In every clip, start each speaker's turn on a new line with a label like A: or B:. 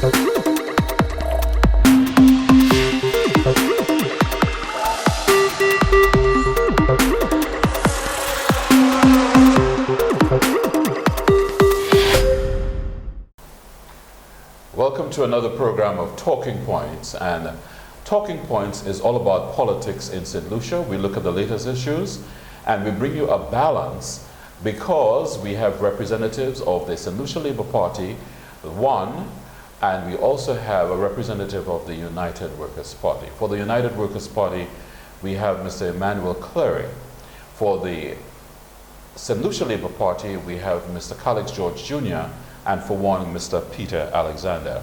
A: Welcome to another program of Talking Points, and Talking Points is all about politics in St. Lucia. We look at the latest issues and we bring you a balance because we have representatives of the St. Lucia Labour Party, one, and we also have a representative of the United Workers' Party. For the United Workers' Party, we have Mr. Emmanuel Cleary. For the St. Lucia Labour Party, we have Mr. Calix George Jr., and for one, Mr. Peter Alexander.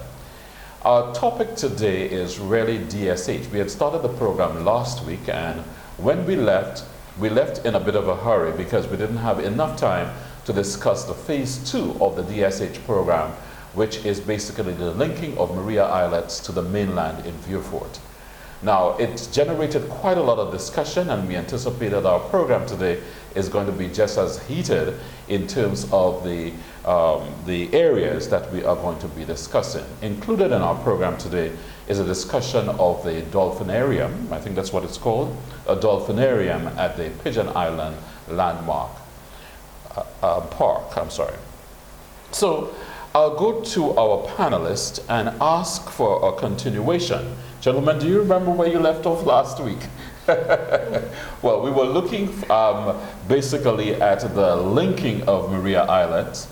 A: Our topic today is really DSH. We had started the program last week, and when we left in a bit of a hurry because we didn't have enough time to discuss the phase 2 of the DSH program, which is basically the linking of Maria Islets to the mainland in Vieux-Fort. Now, it generated quite a lot of discussion, and we anticipate that our program today is going to be just as heated in terms of the areas that we are going to be discussing. Included in our program today is a discussion of the dolphinarium, I think that's what it's called, a dolphinarium at the Pigeon Island Landmark Park, I'm sorry. So I'll go to our panelists and ask for a continuation. Gentlemen, do you remember where you left off last week? Well, we were looking basically at the linking of Maria Islets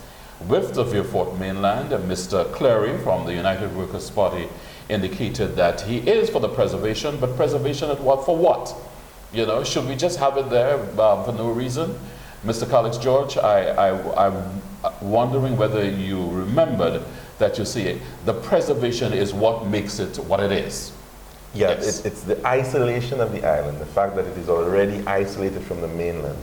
A: with the Vieux-Fort mainland, and Mr. Cleary from the United Workers' Party indicated that he is for the preservation, but preservation at what, for what? You know, should we just have it there for no reason? Mr. Calix George, I'm wondering whether you remembered that you see the preservation is what makes it what it is.
B: Yeah, yes. It's the isolation of the island, the fact that it is already isolated from the mainland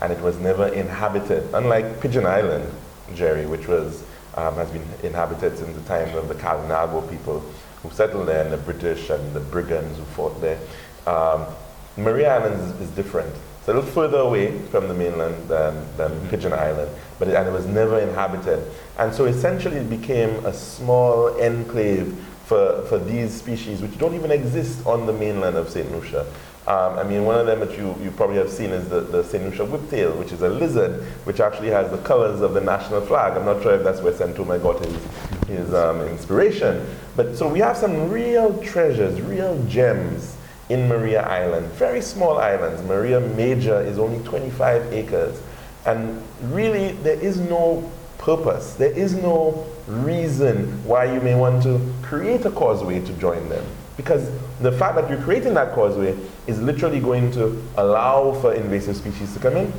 B: and it was never inhabited, unlike Pigeon Island, Jerry, which was has been inhabited since the time of the Calinago people who settled there, and the British and the brigands who fought there. Maria Island is different. It's a little further away from the mainland than Pigeon Island, but it was never inhabited. And so essentially it became a small enclave for these species, which don't even exist on the mainland of St. Lucia. I mean, one of them that you probably have seen is the St. Lucia whiptail, which is a lizard, which actually has the colors of the national flag. I'm not sure if that's where St. Thomas got his inspiration. But so we have some real treasures, real gems in Maria Island. Very small islands. Maria Major is only 25 acres. And really, there is no purpose. There is no reason why you may want to create a causeway to join them. Because the fact that you're creating that causeway is literally going to allow for invasive species to come in.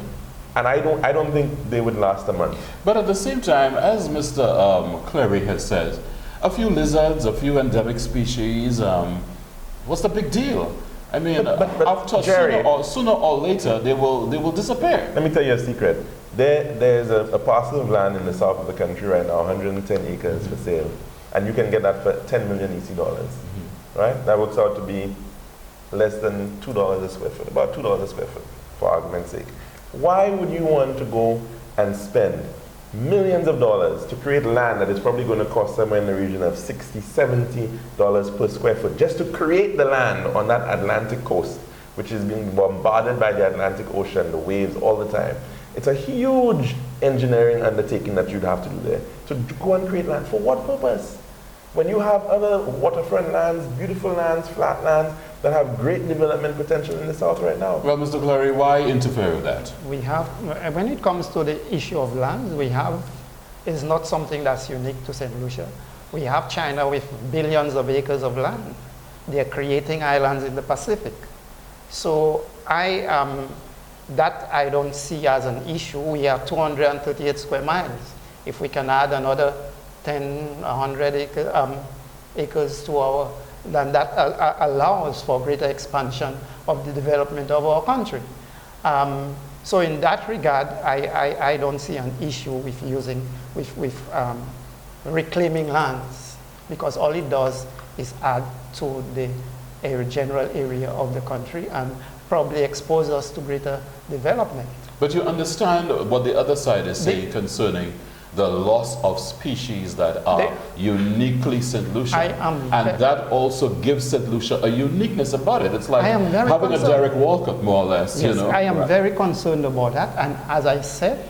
B: And I don't think they would last a month.
A: But at the same time, as Mr. Cleary has said, a few lizards, a few endemic species, what's the big deal? I mean, after Jerry, sooner or later, they will disappear.
B: Let me tell you a secret. There's a parcel of land in the south of the country right now, 110 acres for sale. And you can get that for 10 million EC dollars. Mm-hmm. Right? That works out to be less than $2 a square foot, about $2 a square foot, for argument's sake. Why would you want to go and spend millions of dollars to create land that is probably going to cost somewhere in the region of $60, $70 per square foot, just to create the land on that Atlantic coast, which is being bombarded by the Atlantic Ocean, the waves all the time? It's a huge engineering undertaking that you'd have to do there. To go and create land, for what purpose? When you have other waterfront lands, beautiful lands, flat lands, that have great development potential in the south right now.
A: Well, Mr. Cleary, why interfere with that?
C: We have, when it comes to the issue of lands, it's not something that's unique to St. Lucia. We have China with billions of acres of land. They're creating islands in the Pacific. So that I don't see as an issue. We have 238 square miles. If we can add another 10, 100 acres to our land, that allows for greater expansion of the development of our country. So in that regard, I don't see an issue with reclaiming lands, because all it does is add to the general area of the country and probably expose us to greater development.
A: But you understand what the other side is saying concerning the loss of species that are uniquely St. Lucia. And that also gives St. Lucia a uniqueness about it. It's like having a Derek Walcott, more or less.
C: Yes,
A: you know?
C: I am very concerned about that. And as I said,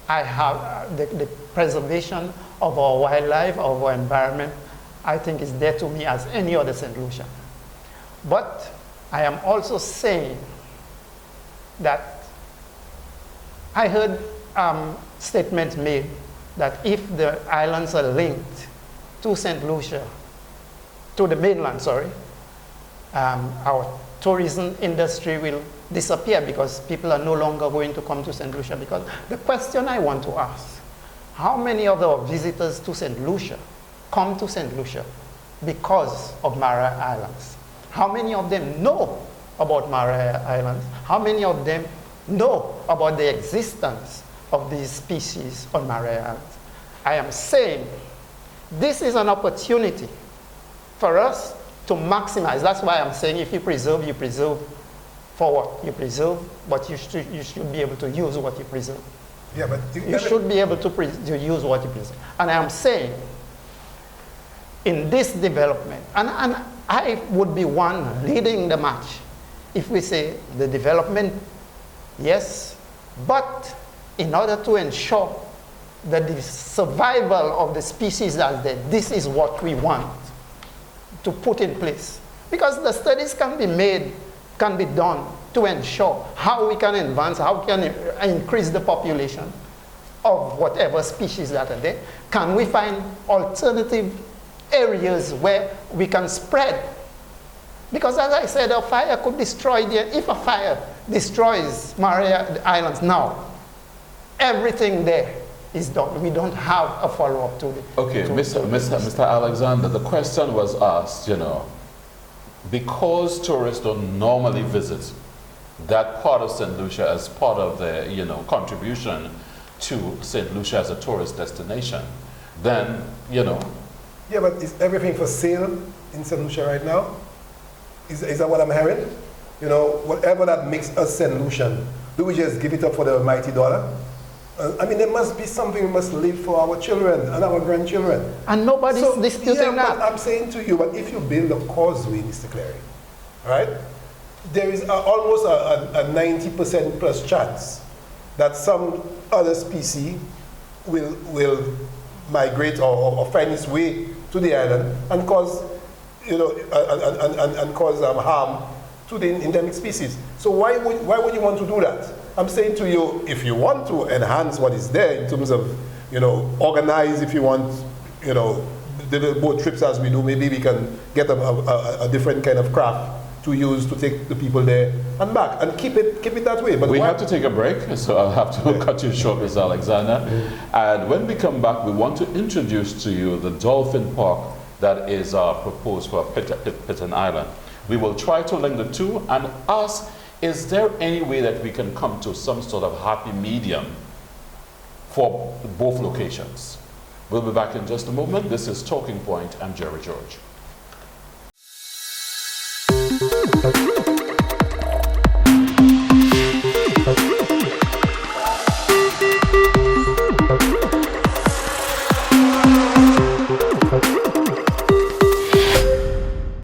C: I have the preservation of our wildlife, of our environment, I think is there to me as any other St. Lucia. But I am also saying that I heard statements made that if the islands are linked to St. Lucia, to the mainland, our tourism industry will disappear because people are no longer going to come to St. Lucia. Because the question I want to ask, how many of our visitors to St. Lucia come to St. Lucia because of Maria Islands? How many of them know about Maria Islands? How many of them know about the existence of these species on Maria Islands? I am saying this is an opportunity for us to maximize. That's why I'm saying if you preserve for what? You preserve, but you should be able to use what you preserve.
D: Yeah, but
C: you should be able to use what you preserve. And I am saying in this development, and I would be one leading the march if we say the development, yes, but in order to ensure that the survival of the species that's there, this is what we want to put in place. Because the studies can be done to ensure how we can advance, how we can increase the population of whatever species that are there. Can we find alternative areas where we can spread? Because as I said, a fire could destroy if a fire destroys Maria Islands now, everything there is done. We don't have a follow-up to it.
A: Okay, Mr. Alexander, the question was asked, because tourists don't normally visit that part of St. Lucia as part of their, contribution to St. Lucia as a tourist destination, then,
D: Yeah, but is everything for sale in St. Lucia right now? Is that what I'm hearing? Whatever that makes us St. Lucian, do we just give it up for the almighty dollar? There must be something we must leave for our children and our grandchildren.
C: And nobody's disputing that.
D: But I'm saying to you, but if you build a causeway, Mr. Clary, right, there is almost a 90% plus chance that some other species will migrate or find its way to the island and cause, and cause harm to the endemic species. So why would you want to do that? I'm saying to you, if you want to enhance what is there in terms of, organize, if you want, the boat trips as we do, maybe we can get a different kind of craft to use to take the people there and back and keep it that way. But
A: we have to take a break, so I'll have to cut you short, Mr. Alexander. And when we come back, we want to introduce to you the Dolphin Park that is proposed for Pitton Island. We will try to link the two and ask, is there any way that we can come to some sort of happy medium for both locations? We'll be back in just a moment. This is Talking Point. I'm Jerry George.